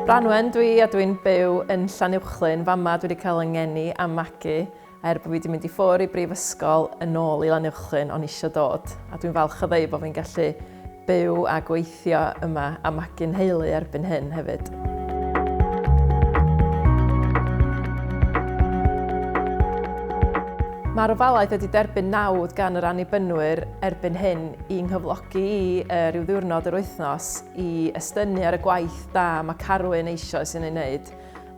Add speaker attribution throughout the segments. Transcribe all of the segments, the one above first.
Speaker 1: Branwen dwi a dwi'n byw yn Llanuwchllyn. Fama dwi wedi cael yng ngeni am magu bod fi wedi mynd i ffwr i brifysgol yn ôl i Llanuwchllyn ond eisiau dod. A dwi'n falch o ddeu bod fi'n gallu byw a gweithio yma a magu'n heulu erbyn hyn hefyd. Mae'r Ofalaeth wedi derbyn nawdd gan yr annibynwyr erbyn hyn i'n nghyflogi i ryw ddiwrnod yr wythnos i estynu ar y gwaith da mae Carwyn eisoes yn ei wneud.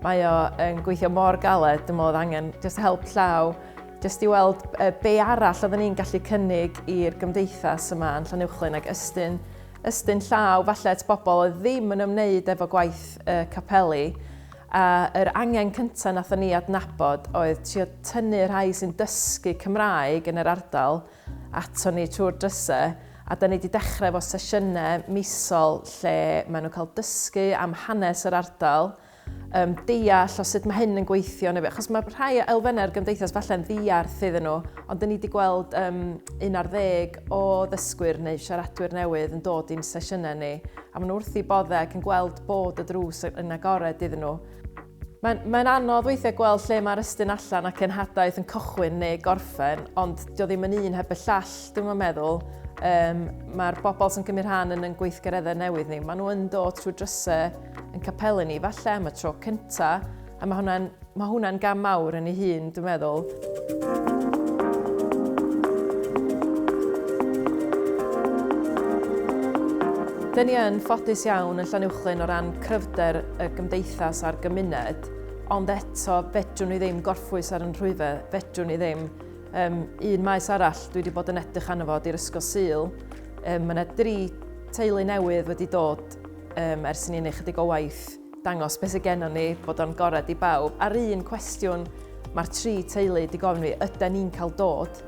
Speaker 1: Mae o yn gweithio mor galed, dwi'n meddwl angen just help llaw, just i weld be arall oedden ni'n gallu cynnig i'r gymdeithas yma yn Llanuwchllyn ac ystyn llaw falle et bobl oedd ddim yn ymwneud efo gwaith capeli. A yr angen cyntaf nathon ni adnabod oedd trio tynnu rhai sy'n dysgu Cymraeg yn yr ardal ato ni trwy'r drysau. A da ni wedi dechrau efo sesiynau misol lle maen nhw'n cael dysgu am hanes yr ardal, deall o sut mae hyn yn gweithio. Achos mae rhai elfennau'r gymdeithas falle'n ddiarth iddyn nhw, ond da ni wedi gweld 11 o ddysgwyr neu siaradwyr newydd yn dod i'n sesiynau ni. A maen nhw wrth i boddau ac yn gweld bod y drws yn agored iddyn nhw. Mae'n anodd weithiau gweld lle mae'r ystyn allan ac yn hadaeth yn cychwyn neu gorffen, ond dio ddim yn un heb y llall, dwi'n meddwl. Mae'r bobl sy'n cymryd rhan yn gweithgareddau newydd ni, maen nhw yn dod trwy drysau yn capelu ni, falle am y tro cyntaf, a mae hwnna'n gam mawr yn ei hun, dwi'n meddwl. Dyn ni yn ffodus iawn yn Llanuwchllyn o ran cryfder y gymdeithas a'r gymuned, ond eto fedrwn ni ddim gorffwys ar yn rhwyfau, fedrwn ni ddim. Un maes arall dwi wedi bod yn edrych arno fo i'r Ysgol Sul. Mae yna 3 teulu newydd wedi dod ers i ni wneud chydig o waith dangos beth sydd gennym ni, bod o'n gored i bawb. Ar un cwestiwn mae'r 3 teulu wedi gofyn fi, yden ni'n cael dod?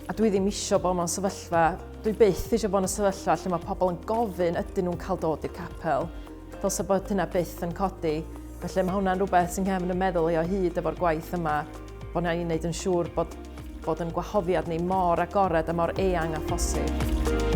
Speaker 1: A dwi ddim eisiau bod mewn sefyllfa, dwi byth eisiau bod yn sefyllfa lle mae pobl yn gofyn ydyn nhw'n cael dod i'r capel. Dylse bod hynna byth yn codi. Felly mae hwnna'n rhywbeth sy'n nghefn y meddwl i o hyd efo'r gwaith yma, bod ni'n gwneud yn siŵr bod yn gwahoddiad ni mor agored a mor eang a phosib.